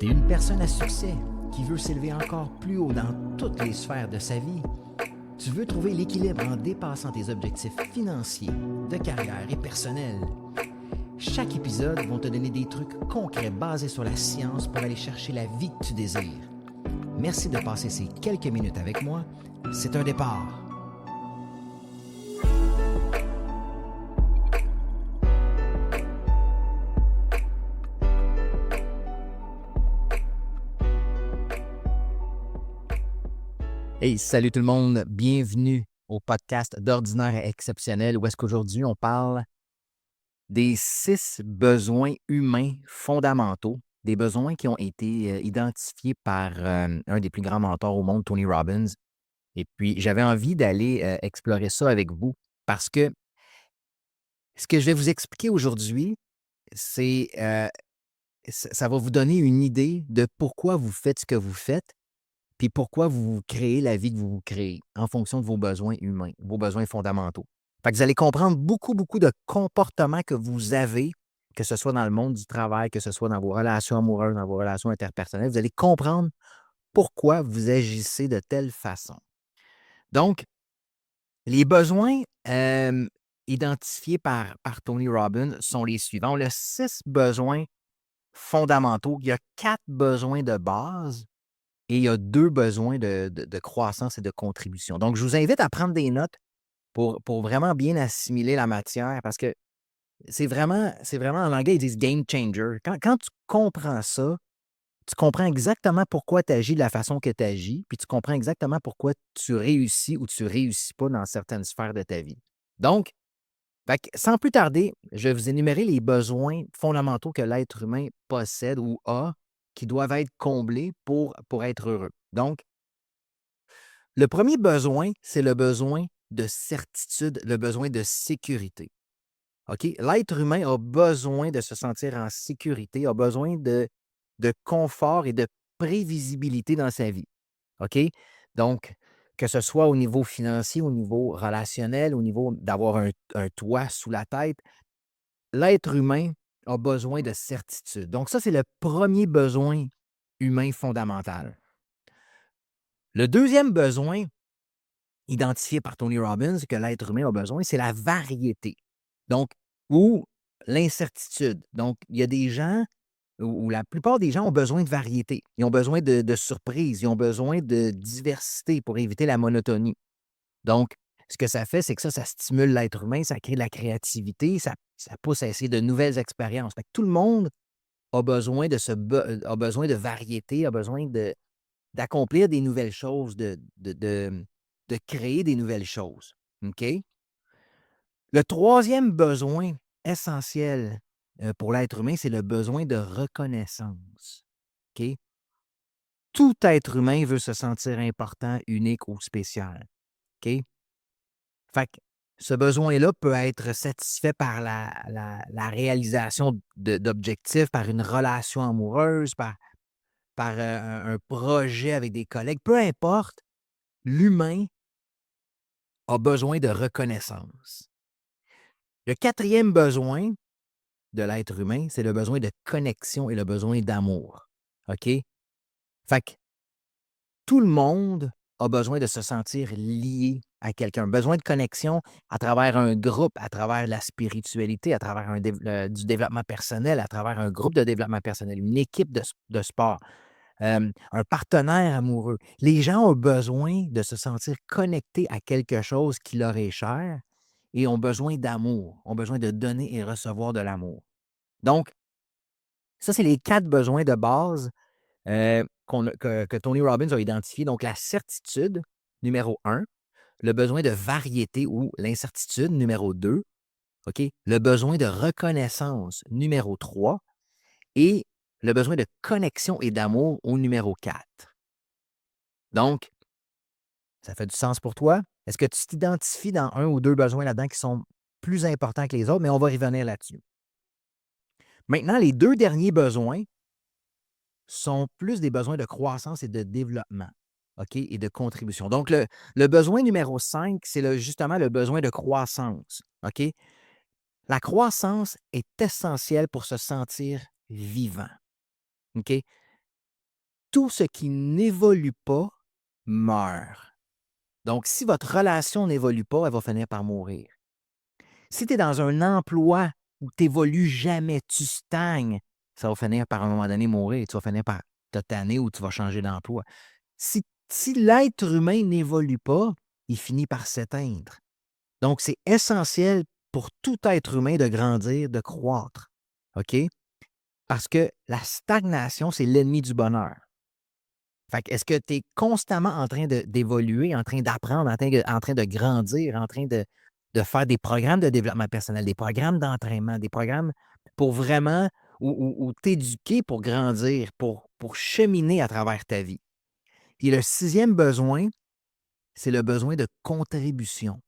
T'es une personne à succès qui veut s'élever encore plus haut dans toutes les sphères de sa vie. Tu veux trouver l'équilibre en dépassant tes objectifs financiers, de carrière et personnels. Chaque épisode va te donner des trucs concrets basés sur la science pour aller chercher la vie que tu désires. Merci de passer ces quelques minutes avec moi. C'est un départ. Hey, salut tout le monde, bienvenue au podcast d'Ordinaire et Exceptionnel où est-ce qu'aujourd'hui on parle des 6 besoins humains fondamentaux, des besoins qui ont été identifiés par un des plus grands mentors au monde, Tony Robbins. Et puis j'avais envie d'aller explorer ça avec vous parce que ce que je vais vous expliquer aujourd'hui, c'est ça va vous donner une idée de pourquoi vous faites ce que vous faites. Puis pourquoi vous créez la vie que vous créez en fonction de vos besoins humains, vos besoins fondamentaux. Fait que vous allez comprendre beaucoup, beaucoup de comportements que vous avez, que ce soit dans le monde du travail, que ce soit dans vos relations amoureuses, dans vos relations interpersonnelles. Vous allez comprendre pourquoi vous agissez de telle façon. Donc, les besoins identifiés par Tony Robbins sont les suivants. On a 6 besoins fondamentaux. Il y a 4 besoins de base. Et il y a 2 besoins de croissance et de contribution. Donc, je vous invite à prendre des notes pour vraiment bien assimiler la matière parce que c'est vraiment en anglais, ils disent game changer. Quand tu comprends ça, tu comprends exactement pourquoi tu agis de la façon que tu agis, puis tu comprends exactement pourquoi tu réussis ou tu ne réussis pas dans certaines sphères de ta vie. Donc, sans plus tarder, je vais vous énumérer les besoins fondamentaux que l'être humain possède ou a qui doivent être comblés pour être heureux. Donc, le premier besoin, c'est le besoin de certitude, le besoin de sécurité. OK? L'être humain a besoin de se sentir en sécurité, a besoin de confort et de prévisibilité dans sa vie. OK? Donc, que ce soit au niveau financier, au niveau relationnel, au niveau d'avoir un toit sous la tête, l'être humain a besoin de certitude. Donc, ça, c'est le premier besoin humain fondamental. Le deuxième besoin identifié par Tony Robbins que l'être humain a besoin, c'est la variété. Donc, ou l'incertitude. Donc, il y a des gens, ou la plupart des gens ont besoin de variété. Ils ont besoin de surprises, ils ont besoin de diversité pour éviter la monotonie. Donc, ce que ça fait, c'est que ça stimule l'être humain, ça crée de la créativité, ça pousse à essayer de nouvelles expériences. Fait que tout le monde a besoin a besoin de variété, a besoin d'accomplir des nouvelles choses, de créer des nouvelles choses. OK? Le troisième besoin essentiel pour l'être humain, c'est le besoin de reconnaissance. OK? Tout être humain veut se sentir important, unique ou spécial. OK? Fait que ce besoin-là peut être satisfait par la réalisation d'objectifs, par une relation amoureuse, par un projet avec des collègues. Peu importe, l'humain a besoin de reconnaissance. Le quatrième besoin de l'être humain, c'est le besoin de connexion et le besoin d'amour. OK? Fait que tout le monde a besoin de se sentir lié à quelqu'un. Besoin de connexion à travers un groupe, à travers la spiritualité, à travers du développement personnel, à travers un groupe de développement personnel, une équipe de sport, un partenaire amoureux. Les gens ont besoin de se sentir connectés à quelque chose qui leur est cher et ont besoin d'amour, ont besoin de donner et recevoir de l'amour. Donc, ça, c'est les 4 besoins de base que Tony Robbins a identifiés. Donc, la certitude, numéro 1, le besoin de variété ou l'incertitude, numéro 2, OK? Le besoin de reconnaissance, numéro 3, et le besoin de connexion et d'amour au numéro 4. Donc, ça fait du sens pour toi? Est-ce que tu t'identifies dans un ou deux besoins là-dedans qui sont plus importants que les autres? Mais on va revenir là-dessus. Maintenant, les 2 derniers besoins sont plus des besoins de croissance et de développement, OK, et de contribution. Donc, le besoin numéro 5, c'est justement le besoin de croissance, OK? La croissance est essentielle pour se sentir vivant, OK? tout ce qui n'évolue pas meurt. Donc, si votre relation n'évolue pas, elle va finir par mourir. Si tu es dans un emploi où tu n'évolues jamais, tu stagnes, ça va finir par, à un moment donné, mourir. Tu vas finir par te tanner ou tu vas changer d'emploi. Si l'être humain n'évolue pas, il finit par s'éteindre. Donc, c'est essentiel pour tout être humain de grandir, de croître. OK? Parce que la stagnation, c'est l'ennemi du bonheur. Fait que est-ce que tu es constamment en train d'évoluer, en train d'apprendre, en train de grandir, en train de faire des programmes de développement personnel, des programmes d'entraînement, des programmes pour vraiment ou t'éduquer pour grandir, pour cheminer à travers ta vie? Puis le sixième besoin, c'est le besoin de contribution.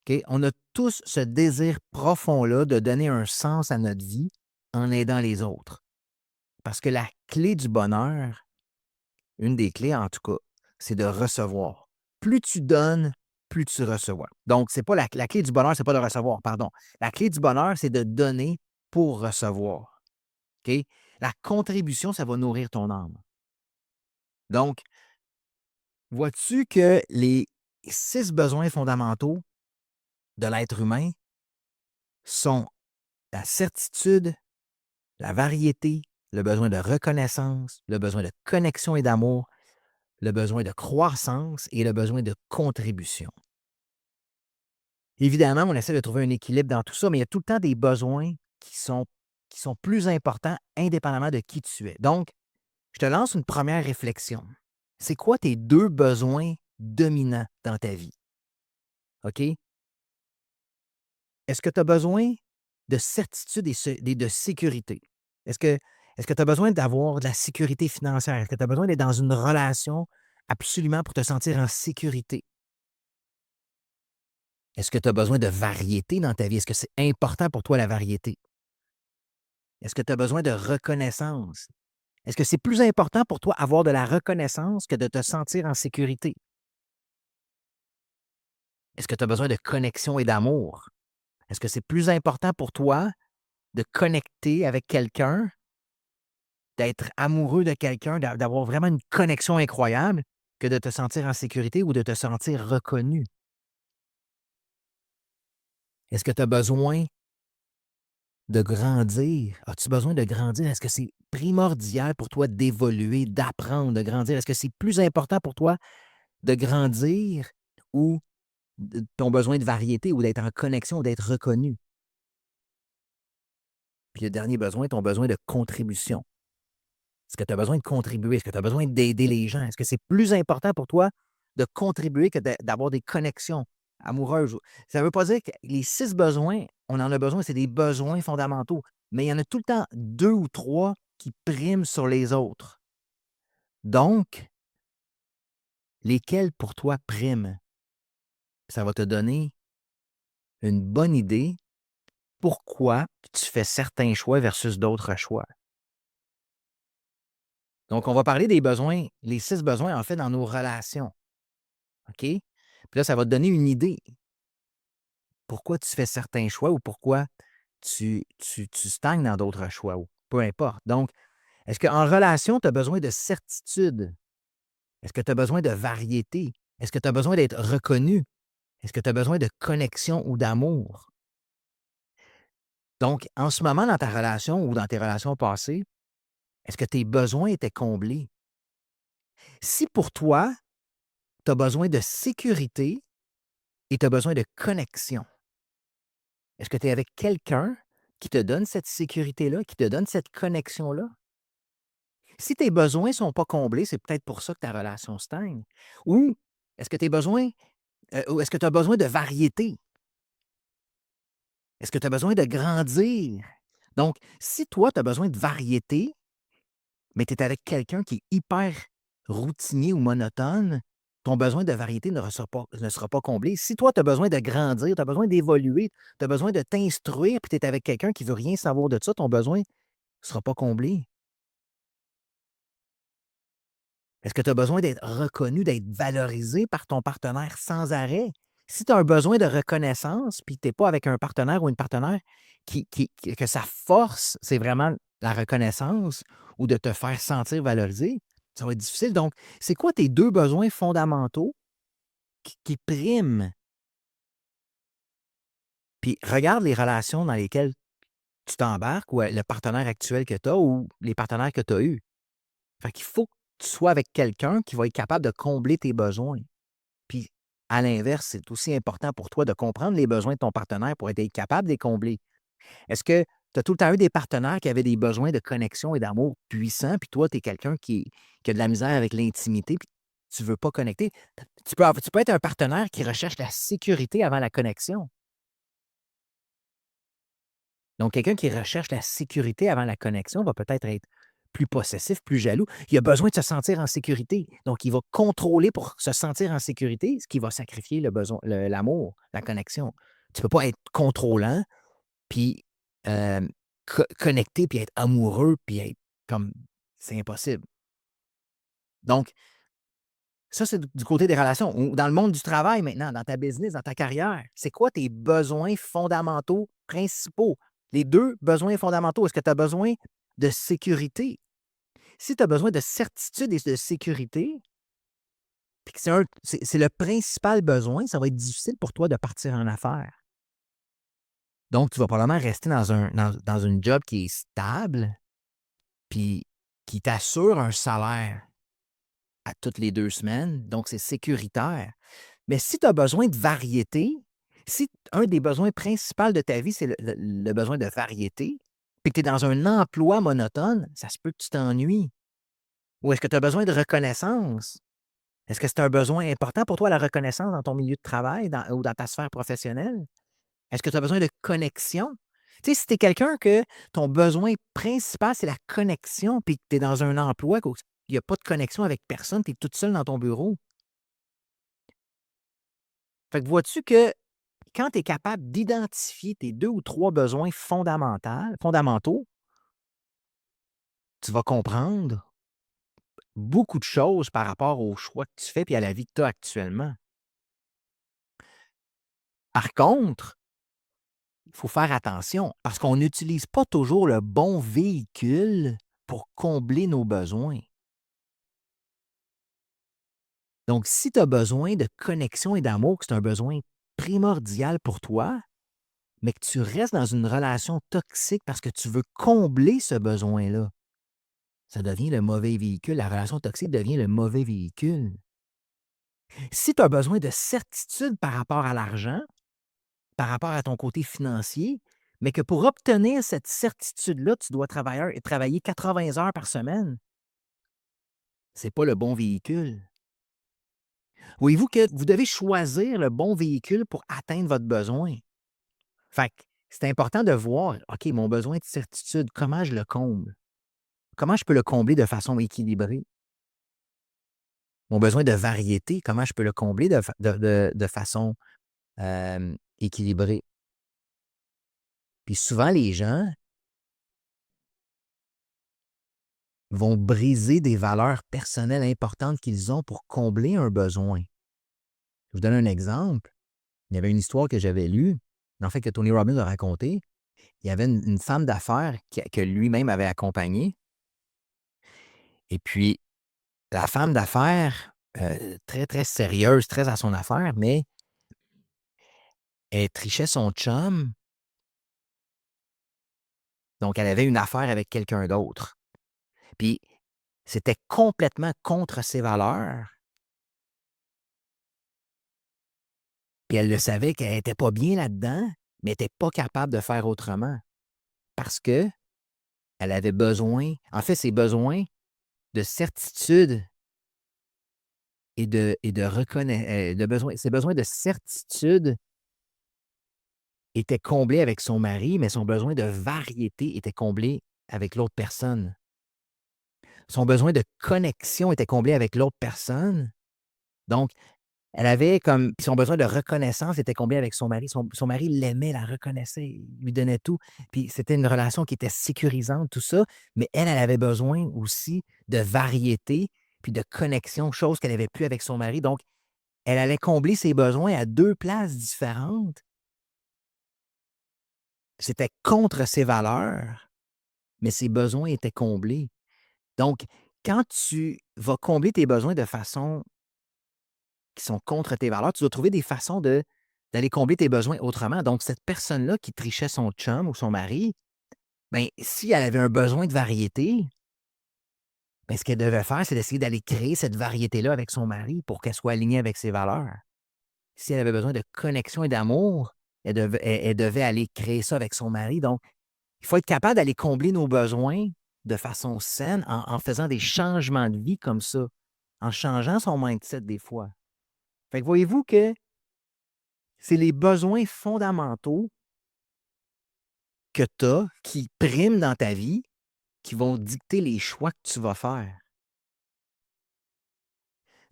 OK? On a tous ce désir profond-là de donner un sens à notre vie en aidant les autres. Parce que la clé du bonheur, une des clés en tout cas, c'est de recevoir. Plus tu donnes, plus tu reçois. Donc, c'est pas la clé du bonheur, c'est pas de recevoir, pardon. La clé du bonheur, c'est de donner pour recevoir. OK? La contribution, ça va nourrir ton âme. Donc, vois-tu que les 6 besoins fondamentaux de l'être humain sont la certitude, la variété, le besoin de reconnaissance, le besoin de connexion et d'amour, le besoin de croissance et le besoin de contribution. Évidemment, on essaie de trouver un équilibre dans tout ça, mais il y a tout le temps des besoins qui sont plus importants indépendamment de qui tu es. Donc, je te lance une première réflexion. C'est quoi tes 2 besoins dominants dans ta vie? OK? Est-ce que tu as besoin de certitude et de sécurité? Est-ce que tu as besoin d'avoir de la sécurité financière? Est-ce que tu as besoin d'être dans une relation absolument pour te sentir en sécurité? Est-ce que tu as besoin de variété dans ta vie? Est-ce que c'est important pour toi la variété? Est-ce que tu as besoin de reconnaissance? Est-ce que c'est plus important pour toi avoir de la reconnaissance que de te sentir en sécurité? Est-ce que tu as besoin de connexion et d'amour? Est-ce que c'est plus important pour toi de connecter avec quelqu'un, d'être amoureux de quelqu'un, d'avoir vraiment une connexion incroyable que de te sentir en sécurité ou de te sentir reconnu? Est-ce que tu as besoin de grandir? As-tu besoin de grandir? Est-ce que c'est primordial pour toi d'évoluer, d'apprendre, de grandir? Est-ce que c'est plus important pour toi de grandir ou ton besoin de variété ou d'être en connexion ou d'être reconnu? Puis le dernier besoin, ton besoin de contribution. Est-ce que tu as besoin de contribuer? Est-ce que tu as besoin d'aider les gens? Est-ce que c'est plus important pour toi de contribuer que d'avoir des connexions amoureuses? Ça ne veut pas dire que les 6 besoins, on en a besoin, c'est des besoins fondamentaux, mais il y en a tout le temps 2 ou 3 qui priment sur les autres. Donc, lesquels pour toi priment? Ça va te donner une bonne idée pourquoi tu fais certains choix versus d'autres choix. Donc, on va parler des besoins, les 6 besoins, en fait, dans nos relations. OK? Puis là, ça va te donner une idée. Pourquoi tu fais certains choix ou pourquoi tu stagnes dans d'autres choix ou peu importe. Donc, est-ce qu'en relation, tu as besoin de certitude? Est-ce que tu as besoin de variété? Est-ce que tu as besoin d'être reconnu? Est-ce que tu as besoin de connexion ou d'amour? Donc, en ce moment, dans ta relation ou dans tes relations passées, est-ce que tes besoins étaient comblés? Si pour toi, tu as besoin de sécurité et tu as besoin de connexion, est-ce que tu es avec quelqu'un qui te donne cette sécurité-là, qui te donne cette connexion-là? Si tes besoins ne sont pas comblés, c'est peut-être pour ça que ta relation stagne. Ou est-ce que tes besoins, ou est-ce que tu as besoin de variété? Est-ce que tu as besoin de grandir? Donc, si toi, tu as besoin de variété, mais tu es avec quelqu'un qui est hyper routinier ou monotone, ton besoin de variété ne sera pas comblé. Si toi, tu as besoin de grandir, tu as besoin d'évoluer, tu as besoin de t'instruire, puis tu es avec quelqu'un qui ne veut rien savoir de ça, ton besoin ne sera pas comblé. Est-ce que tu as besoin d'être reconnu, d'être valorisé par ton partenaire sans arrêt? Si tu as un besoin de reconnaissance, puis tu n'es pas avec un partenaire ou une partenaire que sa force, c'est vraiment la reconnaissance ou de te faire sentir valorisé, Ça va être difficile. Donc, c'est quoi tes 2 besoins fondamentaux qui priment? Puis regarde les relations dans lesquelles tu t'embarques ou le partenaire actuel que tu as ou les partenaires que tu as eus. Fait qu'il faut que tu sois avec quelqu'un qui va être capable de combler tes besoins. Puis, à l'inverse, c'est aussi important pour toi de comprendre les besoins de ton partenaire pour être capable de les combler. Est-ce que tu as tout le temps eu des partenaires qui avaient des besoins de connexion et d'amour puissants, puis toi, tu es quelqu'un qui a de la misère avec l'intimité, puis tu ne veux pas connecter? Tu peux être un partenaire qui recherche la sécurité avant la connexion. Donc, quelqu'un qui recherche la sécurité avant la connexion va peut-être être plus possessif, plus jaloux. Il a besoin de se sentir en sécurité. Donc, il va contrôler pour se sentir en sécurité, ce qui va sacrifier le besoin, l'amour, la connexion. Tu ne peux pas être contrôlant, puis connecté, puis être amoureux, puis être comme. C'est impossible. Donc, ça, c'est du côté des relations. Ou dans le monde du travail maintenant, dans ta business, dans ta carrière, c'est quoi tes besoins fondamentaux principaux? Les 2 besoins fondamentaux. Est-ce que tu as besoin de sécurité? Si tu as besoin de certitude et de sécurité, puis que c'est le principal besoin, ça va être difficile pour toi de partir en affaires. Donc, tu vas probablement rester dans une job qui est stable, puis qui t'assure un salaire à toutes les 2 semaines, donc c'est sécuritaire. Mais si tu as besoin de variété, si un des besoins principaux de ta vie, c'est le besoin de variété, puis que tu es dans un emploi monotone, ça se peut que tu t'ennuies. Ou est-ce que tu as besoin de reconnaissance? Est-ce que c'est un besoin important pour toi, la reconnaissance dans ton milieu de travail ou dans ta sphère professionnelle? Est-ce que tu as besoin de connexion? Tu sais, si tu es quelqu'un que ton besoin principal, c'est la connexion, puis que tu es dans un emploi où il n'y a pas de connexion avec personne, tu es toute seule dans ton bureau. Fait que vois-tu que quand tu es capable d'identifier tes 2 ou 3 besoins fondamentaux, tu vas comprendre beaucoup de choses par rapport aux choix que tu fais et à la vie que tu as actuellement. Par contre, il faut faire attention parce qu'on n'utilise pas toujours le bon véhicule pour combler nos besoins. Donc, si tu as besoin de connexion et d'amour, que c'est un besoin primordial pour toi, mais que tu restes dans une relation toxique parce que tu veux combler ce besoin-là, ça devient le mauvais véhicule. La relation toxique devient le mauvais véhicule. Si tu as besoin de certitude par rapport à l'argent, par rapport à ton côté financier, mais que pour obtenir cette certitude-là, tu dois travailler 80 heures par semaine, c'est pas le bon véhicule. Voyez-vous que vous devez choisir le bon véhicule pour atteindre votre besoin. Fait que c'est important de voir, OK, mon besoin de certitude, comment je le comble? Comment je peux le combler de façon équilibrée? Mon besoin de variété, comment je peux le combler de façon équilibrée? Puis souvent, les gens vont briser des valeurs personnelles importantes qu'ils ont pour combler un besoin. Je vous donne un exemple. Il y avait une histoire que j'avais lue, en fait, que Tony Robbins a racontée. Il y avait une femme d'affaires que lui-même avait accompagnée. Et puis, la femme d'affaires, très, très sérieuse, très à son affaire, mais elle trichait son chum. Donc, elle avait une affaire avec quelqu'un d'autre. Puis, c'était complètement contre ses valeurs. Puis elle le savait qu'elle était pas bien là-dedans, mais elle était pas capable de faire autrement parce qu'elle avait besoin en fait, ses besoins de certitude et de de besoin ses besoins de certitude étaient comblés avec son mari, mais son besoin de variété était comblé avec l'autre personne. Son besoin de connexion était comblé avec l'autre personne. Donc, elle avait comme puis son besoin de reconnaissance était comblé avec son mari. Son mari l'aimait, la reconnaissait, il lui donnait tout. Puis c'était une relation qui était sécurisante, tout ça, mais elle avait besoin aussi de variété puis de connexion, chose qu'elle avait plus avec son mari. Donc, elle allait combler ses besoins à 2 places différentes. C'était contre ses valeurs, mais ses besoins étaient comblés. Donc, quand tu vas combler tes besoins de façon qui sont contre tes valeurs, tu dois trouver des façons d'aller combler tes besoins autrement. Donc, cette personne-là qui trichait son chum ou son mari, ben, si elle avait un besoin de variété, ben, ce qu'elle devait faire, c'est d'essayer d'aller créer cette variété-là avec son mari pour qu'elle soit alignée avec ses valeurs. Si elle avait besoin de connexion et d'amour, elle devait aller créer ça avec son mari. Donc, il faut être capable d'aller combler nos besoins de façon saine en faisant des changements de vie comme ça, en changeant son mindset des fois. Fait que voyez-vous que c'est les besoins fondamentaux que tu as qui priment dans ta vie qui vont dicter les choix que tu vas faire.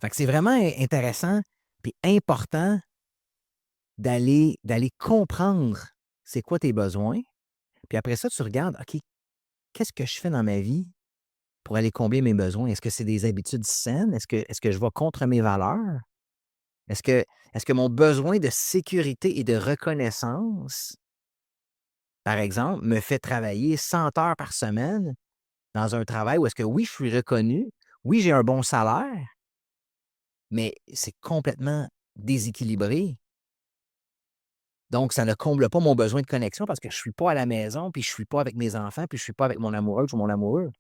Fait que c'est vraiment intéressant et important d'aller comprendre c'est quoi tes besoins. Puis après ça, tu regardes, OK, qu'est-ce que je fais dans ma vie pour aller combler mes besoins? Est-ce que c'est des habitudes saines? Est-ce que je vais contre mes valeurs? Est-ce que, est-ce que mon besoin de sécurité et de reconnaissance, par exemple, me fait travailler 100 heures par semaine dans un travail où est-ce que oui, je suis reconnu, oui, j'ai un bon salaire, mais c'est complètement déséquilibré. Donc, ça ne comble pas mon besoin de connexion parce que je ne suis pas à la maison, puis je ne suis pas avec mes enfants, puis je ne suis pas avec mon amoureuse ou mon amoureux.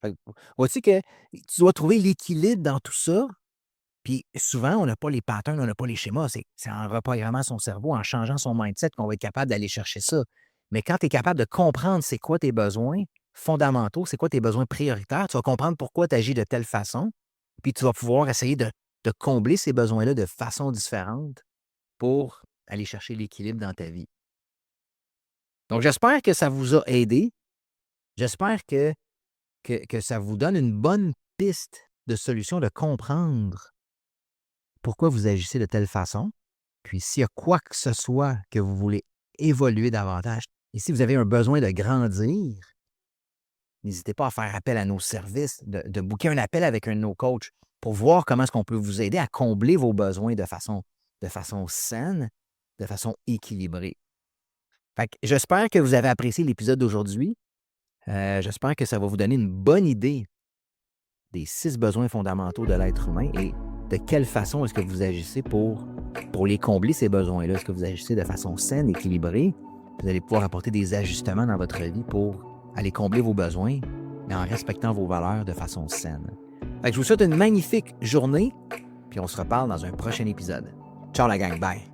Fait que, vois-tu que tu dois trouver l'équilibre dans tout ça, puis souvent, on n'a pas les patterns, on n'a pas les schémas. C'est en reprogrammant son cerveau, en changeant son mindset qu'on va être capable d'aller chercher ça. Mais quand tu es capable de comprendre c'est quoi tes besoins fondamentaux, c'est quoi tes besoins prioritaires, tu vas comprendre pourquoi tu agis de telle façon, puis tu vas pouvoir essayer de combler ces besoins-là de façon différente pour aller chercher l'équilibre dans ta vie. Donc, j'espère que ça vous a aidé. J'espère que ça vous donne une bonne piste de solution de comprendre pourquoi vous agissez de telle façon. Puis s'il y a quoi que ce soit que vous voulez évoluer davantage et si vous avez un besoin de grandir, n'hésitez pas à faire appel à nos services, de booker un appel avec un de nos coachs pour voir comment est-ce qu'on peut vous aider à combler vos besoins de façon saine, de façon équilibrée. Fait que j'espère que vous avez apprécié l'épisode d'aujourd'hui. J'espère que ça va vous donner une bonne idée des 6 besoins fondamentaux de l'être humain et de quelle façon est-ce que vous agissez pour les combler, ces besoins-là. Est-ce que vous agissez de façon saine, équilibrée? Vous allez pouvoir apporter des ajustements dans votre vie pour aller combler vos besoins, mais en respectant vos valeurs de façon saine. Fait que je vous souhaite une magnifique journée, puis on se reparle dans un prochain épisode. Ciao la gang, bye!